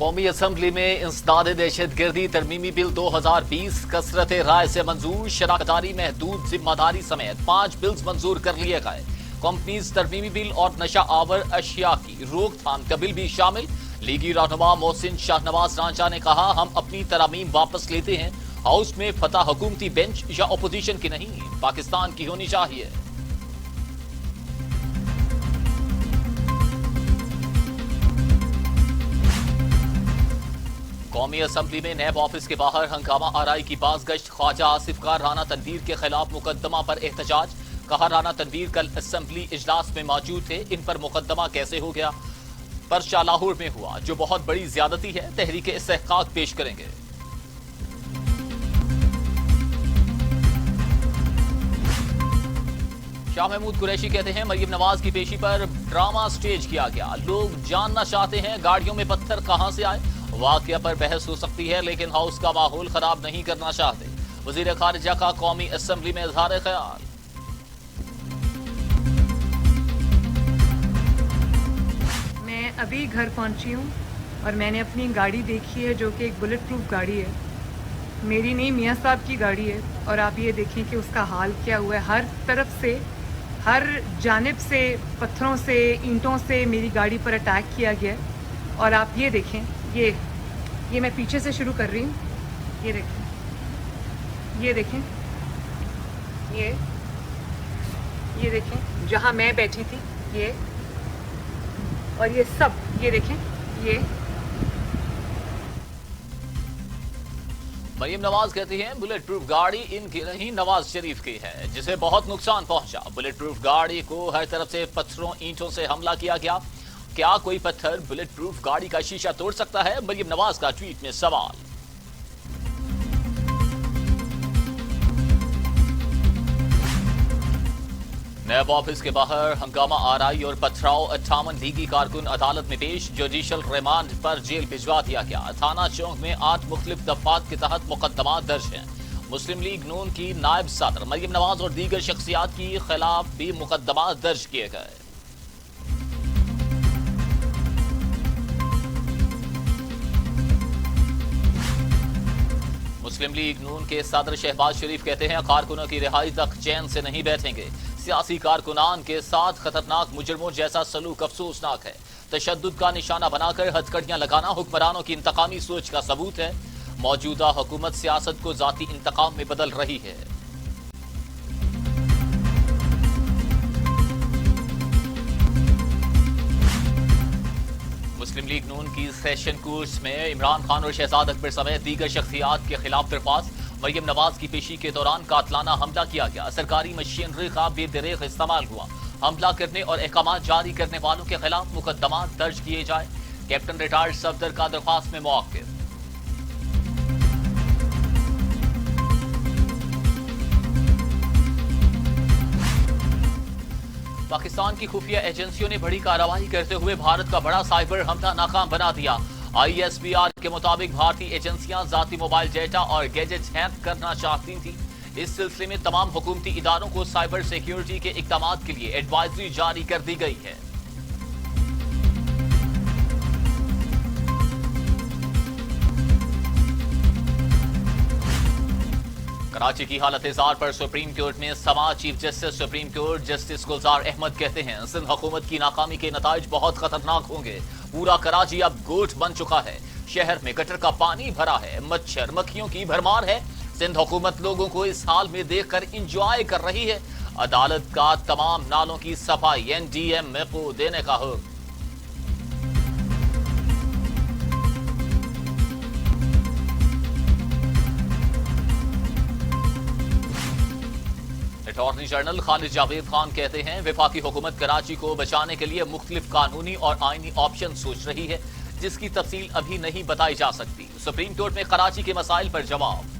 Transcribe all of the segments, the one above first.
قومی اسمبلی میں انسداد دہشت گردی ترمیمی بل 2020 کثرت رائے سے منظور، شراکت داری محدود ذمہ داری سمیت 5 بلز منظور کر لیے گئے۔ کمپنیز ترمیمی بل اور نشہ آور اشیاء کی روک تھام کا بل بھی شامل۔ لیگی رہنما محسن شاہنواز رانجھا نے کہا، ہم اپنی ترامیم واپس لیتے ہیں۔ ہاؤس میں فتح حکومتی بینچ یا اپوزیشن کی نہیں، پاکستان کی ہونی چاہیے۔ قومی اسمبلی میں نیب آفس کے باہر ہنگامہ آرائی کی باز گشت، خواجہ آصف کا رانا تنویر کے خلاف مقدمہ پر احتجاج۔ کہا، رانا تنویر کل اسمبلی اجلاس میں موجود تھے، ان پر مقدمہ کیسے ہو گیا؟ پرچہ لاہور میں ہوا، جو بہت بڑی زیادتی ہے، تحریک استحقاق پیش کریں گے۔ شاہ محمود قریشی کہتے ہیں، مریم نواز کی پیشی پر ڈرامہ سٹیج کیا گیا۔ لوگ جاننا چاہتے ہیں گاڑیوں میں پتھر کہاں سے آئے۔ واقعہ پر بحث ہو سکتی ہے، لیکن ہاؤس کا ماحول خراب نہیں کرنا چاہتے۔ وزیر خارجہ کا قومی اسمبلی میں اظہار خیال۔ میں ابھی گھر پہنچی ہوں اور میں نے اپنی گاڑی دیکھی ہے، جو کہ ایک بلٹ پروف گاڑی ہے۔ میری نہیں، میاں صاحب کی گاڑی ہے، اور آپ یہ دیکھیں کہ اس کا حال کیا ہوا ہے۔ ہر طرف سے، ہر جانب سے پتھروں سے، اینٹوں سے میری گاڑی پر اٹیک کیا گیا ہے۔ اور آپ یہ دیکھیں، یہ میں پیچھے سے شروع کر رہی ہوں۔ یہ دیکھیں، یہ دیکھیں، یہ دیکھیں جہاں میں بیٹھی تھی، یہ اور یہ سب، یہ دیکھیں، یہ مریم نواز کہتی ہیں، بلٹ پروف گاڑی ان کی نہیں، نواز شریف کی ہے، جسے بہت نقصان پہنچا۔ بلٹ پروف گاڑی کو ہر طرف سے پتھروں اینٹوں سے حملہ کیا گیا۔ کیا کوئی پتھر بلٹ پروف گاڑی کا شیشہ توڑ سکتا ہے؟ مریم نواز کا ٹویٹ میں سوال۔ نیب آفس کے باہر ہنگامہ آرائی اور پتھراؤ، 58 لیگی کارکن عدالت میں پیش۔ جوڈیشل ریمانڈ پر جیل بھجوا دیا گیا۔ تھانہ چوک میں 8 مختلف دفعات کے تحت مقدمات درج ہیں۔ مسلم لیگ نون کی نائب صدر مریم نواز اور دیگر شخصیات کی خلاف بھی مقدمات درج کیے گئے۔ مسلم لیگ نون کے صدر شہباز شریف کہتے ہیں، کارکنوں کی رہائی تک چین سے نہیں بیٹھیں گے۔ سیاسی کارکنان کے ساتھ خطرناک مجرموں جیسا سلوک افسوسناک ہے۔ تشدد کا نشانہ بنا کر ہتھکڑیاں لگانا حکمرانوں کی انتقامی سوچ کا ثبوت ہے۔ موجودہ حکومت سیاست کو ذاتی انتقام میں بدل رہی ہے۔ مسلم لیگ نون کی سیشن کورس میں عمران خان اور شہزاد اکبر سمیت دیگر شخصیات کے خلاف درخواست۔ مریم نواز کی پیشی کے دوران قاتلانہ حملہ کیا گیا۔ سرکاری مشینری کا بے دریغ استعمال ہوا۔ حملہ کرنے اور احکامات جاری کرنے والوں کے خلاف مقدمات درج کیے جائے۔ کیپٹن ریٹائرڈ صفدر کا درخواست میں موقف۔ پاکستان کی خفیہ ایجنسیوں نے بڑی کارروائی کرتے ہوئے بھارت کا بڑا سائبر حملہ ناکام بنا دیا۔ آئی ایس پی آر کے مطابق بھارتی ایجنسیاں ذاتی موبائل ڈیٹا اور گیجٹس ہیک کرنا چاہتی تھیں۔ اس سلسلے میں تمام حکومتی اداروں کو سائبر سیکیورٹی کے اقدامات کے لیے ایڈوائزری جاری کر دی گئی ہے۔ کراچی کی حالت زار پر سپریم کورٹ میں سماعت۔ Chief justice supreme court justice Gulzar Ahmed کہتے ہیں، سندھ حکومت کی ناکامی کے نتائج بہت خطرناک ہوں گے۔ پورا کراچی اب گوٹھ بن چکا ہے۔ شہر میں گٹر کا پانی بھرا ہے، مچھر مکھیوں کی بھرمار ہے۔ سندھ حکومت لوگوں کو اس حال میں دیکھ کر انجوائے کر رہی ہے۔ عدالت کا تمام نالوں کی صفائی این ڈی ایم کو دینے کا حکم۔ اٹارنی جنرل خالد جاوید خان کہتے ہیں، وفاقی حکومت کراچی کو بچانے کے لیے مختلف قانونی اور آئینی آپشن سوچ رہی ہے، جس کی تفصیل ابھی نہیں بتائی جا سکتی۔ سپریم کورٹ میں کراچی کے مسائل پر جواب۔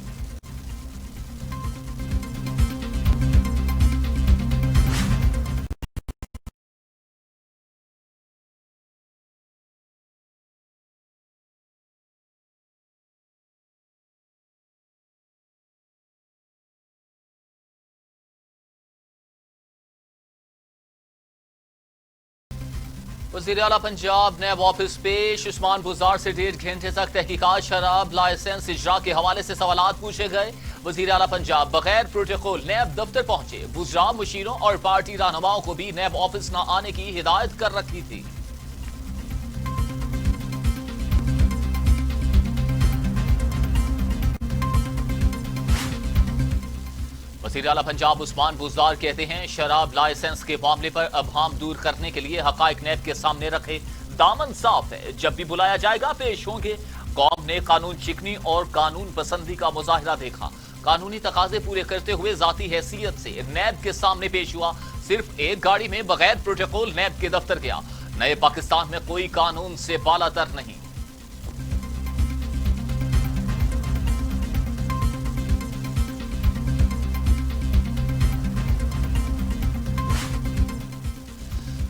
وزیر اعلیٰ پنجاب نیب آفس پیش، عثمان بزدار سے 1.5 گھنٹے تک تحقیقات شراب لائسنس اجرا کے حوالے سے سوالات پوچھے گئے۔ وزیر اعلیٰ پنجاب بغیر پروٹوکول نیب دفتر پہنچے، بزدار مشیروں اور پارٹی رہنماؤں کو بھی نیب آفس نہ آنے کی ہدایت کر رکھی تھی۔ وزیر اعلیٰ پنجاب عثمان بزدار کہتے ہیں شراب لائسنس کے معاملے پر ابہام دور کرنے کے لیے حقائق نیب کے سامنے رکھے، دامن صاف ہے، جب بھی بلایا جائے گا پیش ہوں گے۔ قوم نے قانون شکنی اور قانون پسندی کا مظاہرہ دیکھا، قانونی تقاضے پورے کرتے ہوئے ذاتی حیثیت سے نیب کے سامنے پیش ہوا، صرف ایک گاڑی میں بغیر پروٹوکول نیب کے دفتر گیا۔ نئے پاکستان میں کوئی قانون سے بالا تر نہیں۔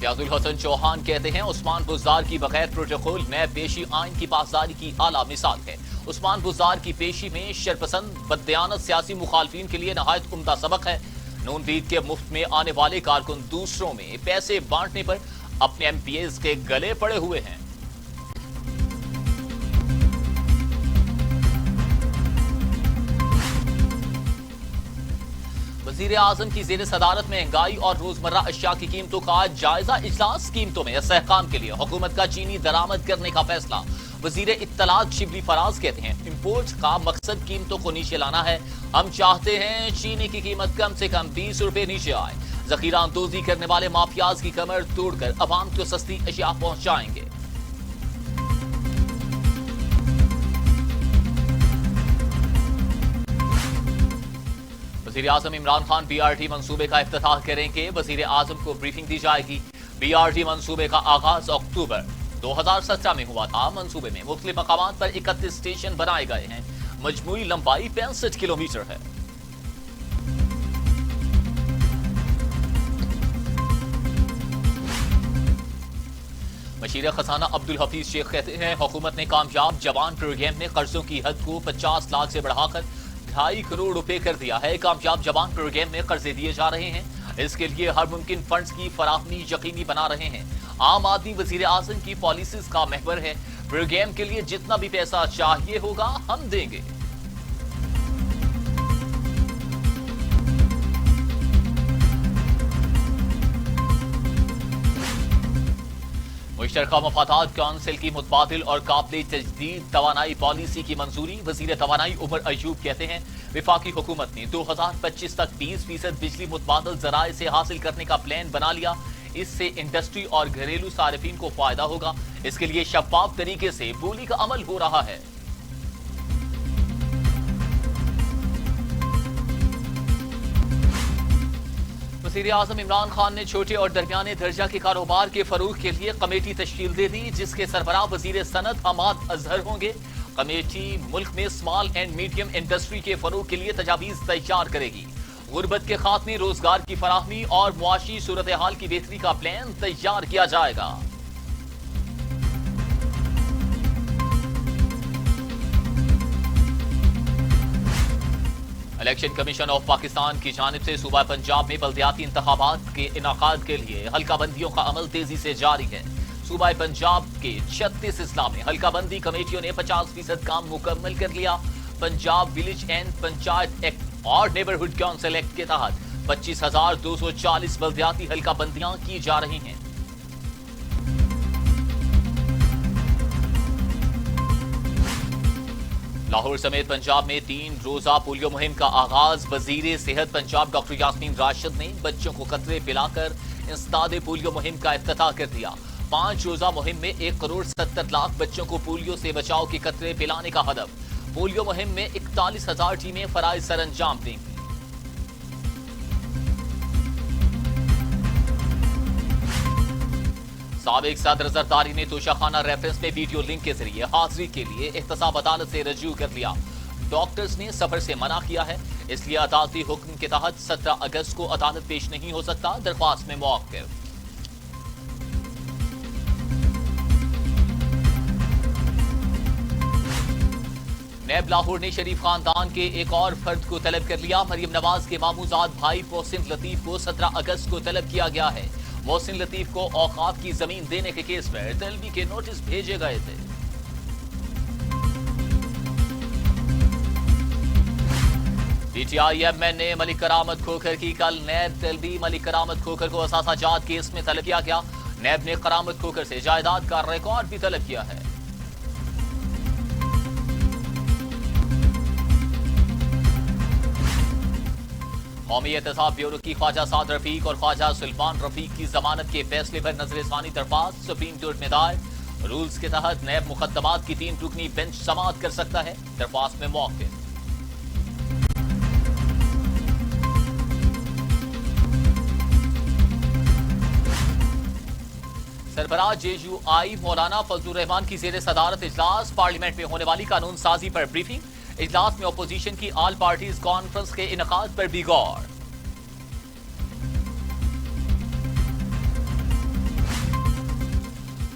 فیاض الحسن چوہان کہتے ہیں عثمان بزدار کی بغیر پروٹوکول نیب پیشی آئین کی پاسداری کی اعلیٰ مثال ہے۔ عثمان بزدار کی پیشی میں شرپسند بددیانت سیاسی مخالفین کے لیے نہایت عمدہ سبق ہے۔ نون لیگ کے مفت میں آنے والے کارکن دوسروں میں پیسے بانٹنے پر اپنے ایم پی ایز کے گلے پڑے ہوئے ہیں۔ وزیر اعظم کی زیر صدارت مہنگائی اور روزمرہ اشیاء کی قیمتوں کا جائزہ اجلاس، قیمتوں میں استحکام کے لیے حکومت کا چینی درآمد کرنے کا فیصلہ۔ وزیر اطلاعات شبلی فراز کہتے ہیں امپورٹ کا مقصد قیمتوں کو نیچے لانا ہے، ہم چاہتے ہیں چینی کی قیمت کم سے کم 20 روپے نیچے آئے، ذخیرہ اندوزی کرنے والے مافیاز کی کمر توڑ کر عوام کو سستی اشیاء پہنچائیں گے۔ وزیر اعظم Imran Khan B R T منصوبے کا افتتاح کریں گے، وزیر اعظم کو بریفنگ دی جائے گی۔ بی آر ٹی منصوبے کا آغاز اکتوبر 2017 میں ہوا تھا۔ منصوبے میں مختلف مقامات پر 31 اسٹیشن بنائے گئے ہیں، مجموعی لمبائی 65 کلومیٹر ہے۔ مشیر خزانہ عبدالحفیظ شیخ کہتے ہیں حکومت نے کامیاب جوان پروگرام میں قرضوں کی حد کو 50 لاکھ سے بڑھا کر 2.5 کروڑ روپے کر دیا ہے۔ کامیاب جوان پروگرام میں قرضے دیے جا رہے ہیں، اس کے لیے ہر ممکن فنڈز کی فراہمی یقینی بنا رہے ہیں۔ عام آدمی وزیر اعظم کی پالیسیز کا محور ہے، پروگرام کے لیے جتنا بھی پیسہ چاہیے ہوگا ہم دیں گے۔ مشترکہ مفادات کونسل کی متبادل اور قابل تجدید توانائی پالیسی کی منظوری، وزیر توانائی عمر ایوب کہتے ہیں وفاقی حکومت نے 2025 تک 20% بجلی متبادل ذرائع سے حاصل کرنے کا پلان بنا لیا، اس سے انڈسٹری اور گھریلو صارفین کو فائدہ ہوگا، اس کے لیے شفاف طریقے سے بولی کا عمل ہو رہا ہے۔ وزیر اعظم عمران خان نے چھوٹے اور درمیانے درجہ کے کاروبار کے فروغ کے لیے کمیٹی تشکیل دے دی، جس کے سربراہ وزیر صنعت حماد اظہر ہوں گے۔ کمیٹی ملک میں اسمال اینڈ میڈیم انڈسٹری کے فروغ کے لیے تجاویز تیار کرے گی، غربت کے خاتمے، روزگار کی فراہمی اور معاشی صورتحال کی بہتری کا پلان تیار کیا جائے گا۔ الیکشن کمیشن آف پاکستان کی جانب سے صوبہ پنجاب میں بلدیاتی انتخابات کے انعقاد کے لیے حلقہ بندیوں کا عمل تیزی سے جاری ہے۔ صوبہ پنجاب کے 36 اضلاع میں حلقہ بندی کمیٹیوں نے 50% کام مکمل کر لیا۔ Punjab village and panchayat act اور نیبرہڈ کونسل ایکٹ کے تحت 25,240 بلدیاتی حلقہ بندیاں کی جا رہی ہیں۔ لاہور سمیت پنجاب میں 3 روزہ پولیو مہم کا آغاز، وزیر صحت پنجاب ڈاکٹر یاسمین راشد نے بچوں کو قطرے پلا کر انسداد پولیو مہم کا افتتاح کر دیا۔ 5 روزہ مہم میں 1,70,00,000 بچوں کو پولیو سے بچاؤ کے قطرے پلانے کا ہدف۔ پولیو مہم میں 41,000 ٹیمیں فرائض سر انجام دیں گی۔ سابق صدر زرداری نے توشاخانہ ریفرنس میں ویڈیو لنک کے ذریعے حاضری کے لیے احتساب عدالت سے رجوع کر لیا۔ ڈاکٹرز نے سفر سے منع کیا ہے، اس لیے عدالتی حکم کے تحت 17 اگست کو عدالت پیش نہیں ہو سکتا، درخواست میں موقف۔ نیب لاہور نے شریف خاندان کے ایک اور فرد کو طلب کر لیا۔ مریم نواز کے ماموزاد بھائی محسن لطیف کو 17 اگست کو طلب کیا گیا ہے۔ محسن لطیف کو اوقاف کی زمین دینے کے کیس میں طلبی کے نوٹس بھیجے گئے تھے۔ پی ٹی آئی ایم نے ملک کرامت کھوکھر کی کل نیب طلبی۔ ملک کرامت کھوکھر کو اثاثہ جات کیس میں طلب کیا گیا۔ نیب نے کرامت کھوکھر سے جائیداد کا ریکارڈ بھی طلب کیا ہے۔ قومی احتساب بیورو کی خواجہ سعد رفیق اور خواجہ سلمان رفیق کی ضمانت کے فیصلے پر نظر ثانی درخواست سپریم کورٹ میں دائر۔ رولز کے تحت نیب مقدمات کی 3 رکنی بینچ سماعت کر سکتا ہے۔ درخواست میں موقف۔ سربراہ جے یو آئی مولانا فضل الرحمان کی زیر صدارت اجلاس۔ پارلیمنٹ میں ہونے والی قانون سازی پر بریفنگ۔ اجلاس میں اپوزیشن کی آل پارٹیز کانفرنس کے انعقاد پر بھی غور۔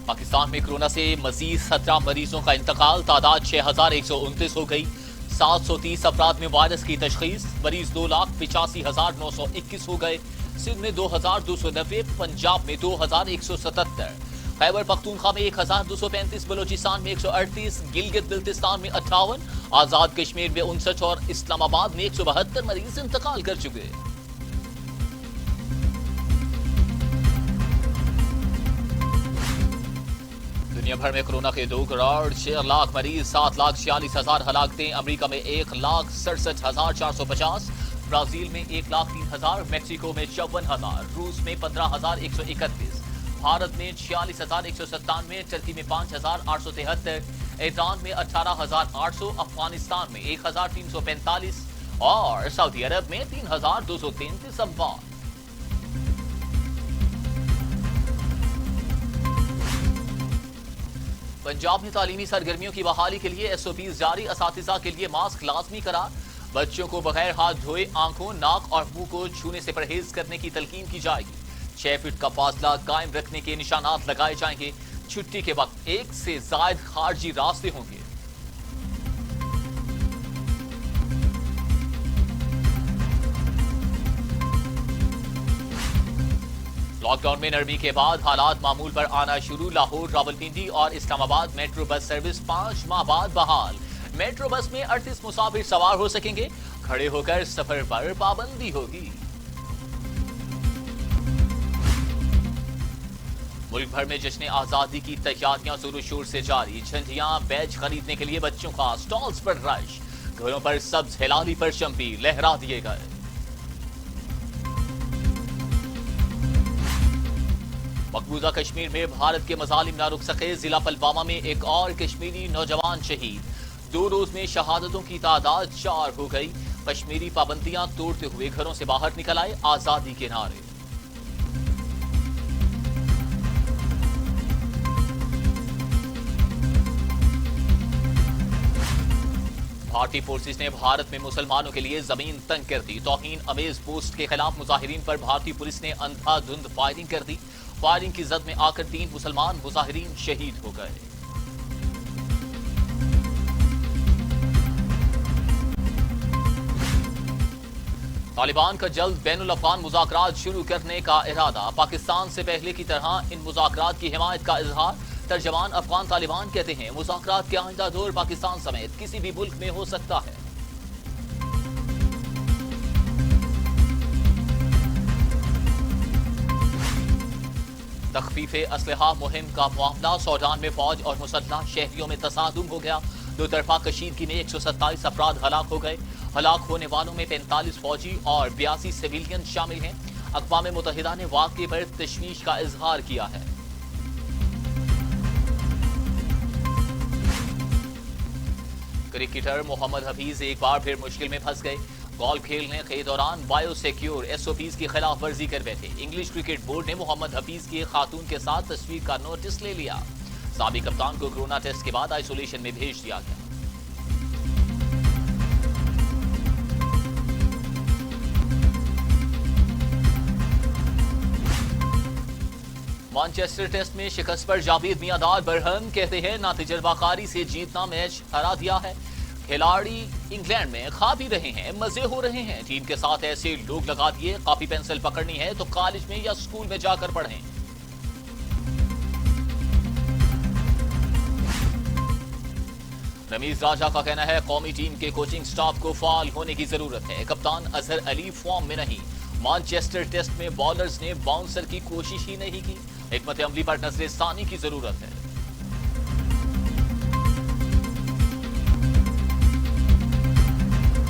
پاکستان میں کورونا سے مزید 17 مریضوں کا انتقال۔ تعداد 6129 ہو گئی۔ 730 افراد میں وائرس کی تشخیص۔ مریض 2,85,921 ہو گئے۔ سندھ میں 2,290، پنجاب میں 2,177، خیبر پختونخوا میں 1,235، بلوچستان میں 138، گلگت بلتستان میں 58، آزاد کشمیر میں 59 اور اسلام آباد میں 172 مریض انتقال کر چکے۔ دنیا بھر میں کورونا کے 2 کروڑ 6 لاکھ مریض، 7,46,000 ہلاکتیں۔ امریکہ میں 1,67,450، برازیل میں 1,03,000، میکسیکو میں 54,000، روس میں 15,131، بھارت میں 46,197، ترکی میں 5,873، ایران میں 18,800، افغانستان میں 1,345 اور سعودی عرب میں 3,233 اموات۔ پنجاب میں تعلیمی سرگرمیوں کی بحالی کے لیے ایس او پیز جاری۔ اساتذہ کے لیے ماسک لازمی قرار۔ بچوں کو بغیر ہاتھ دھوئے آنکھوں، ناک اور منہ کو چھونے سے پرہیز کرنے کی تلقین کی جائے گی۔ 6 فٹ کا فاصلہ قائم رکھنے کے نشانات لگائے جائیں گے۔ چھٹی کے وقت 1 سے زائد خارجی راستے ہوں گے۔ لاک ڈاؤن میں نرمی کے بعد حالات معمول پر آنا شروع۔ لاہور، راولپنڈی اور اسلام آباد میٹرو بس سروس 5 ماہ بعد بحال۔ میٹرو بس میں 38 مسافر سوار ہو سکیں گے۔ کھڑے ہو کر سفر پر پابندی ہوگی۔ ملک بھر میں جشن آزادی کی تیاریاں زور و شور سے جاری۔ جھنڈیاں، بیج خریدنے کے لیے بچوں کا سٹالز پر رش۔ گھروں پر سبز ہلالی پرچم بھی لہرا دیے گئے۔ مقبوضہ کشمیر میں بھارت کے مظالم نہ رک سکے۔ ضلع پلوامہ میں ایک اور کشمیری نوجوان شہید۔ 2 روز میں شہادتوں کی تعداد 4 ہو گئی۔ کشمیری پابندیاں توڑتے ہوئے گھروں سے باہر نکل آئے، آزادی کے نعرے۔ بھارتی فورسز نے بھارت میں مسلمانوں کے لیے زمین تنگ کر دی۔ توہین امیز پوسٹ کے خلاف مظاہرین پر بھارتی پولیس نے اندھا دھند فائرنگ کر دی۔ فائرنگ کی زد میں آ کر 3 مسلمان مظاہرین شہید ہو گئے۔ طالبان کا جلد بین الاقوامی مذاکرات شروع کرنے کا ارادہ۔ پاکستان سے پہلے کی طرح ان مذاکرات کی حمایت کا اظہار۔ ترجمان افغان طالبان کہتے ہیں مذاکرات کے آئندہ دور پاکستان سمیت کسی بھی ملک میں ہو سکتا ہے۔ تخفیف اسلحہ مہم کا معاملہ۔ سوڈان میں فوج اور مسلح شہریوں میں تصادم ہو گیا۔ 2 طرفہ کشیدگی میں 127 افراد ہلاک ہو گئے۔ ہلاک ہونے والوں میں 45 فوجی اور 82 سویلین شامل ہیں۔ اقوام متحدہ نے واقعے پر تشویش کا اظہار کیا ہے۔ کرکٹر محمد حفیظ ایک بار پھر مشکل میں پھنس گئے۔ گولف کھیلنے کے دوران bio secure S O Ps کی خلاف ورزی کر بیٹھے۔ انگلش کرکٹ بورڈ نے محمد حفیظ کی خاتون کے ساتھ تصویر کا نوٹس لے لیا۔ سابق کپتان کو کورونا ٹیسٹ کے بعد آئسولیشن میں بھیج دیا گیا۔ مانچسٹر ٹیسٹ میں شکست پر جاوید میاں دار برہم، کہتے ہیں نہ تجربہ کاری سے جیتنا، میچ ہرا دیا ہے۔ کھلاڑی انگلینڈ میں کھا بھی رہے ہیں، مزے ہو رہے ہیں، ٹیم کے ساتھ ایسے لوگ لگا دیے، کاپی پینسل پکڑنی ہے تو کالج میں یا اسکول میں جا کر پڑھیں۔ رمیز راجہ کا کہنا ہے قومی ٹیم کے کوچنگ سٹاف کو فعال ہونے کی ضرورت ہے، کپتان اظہر علی فارم میں نہیں، مانچسٹر ٹیسٹ میں بالرز نے باؤنسر کی کوشش ہی نہیں کی، حکمت عملی پر نظر ثانی کی ضرورت ہے۔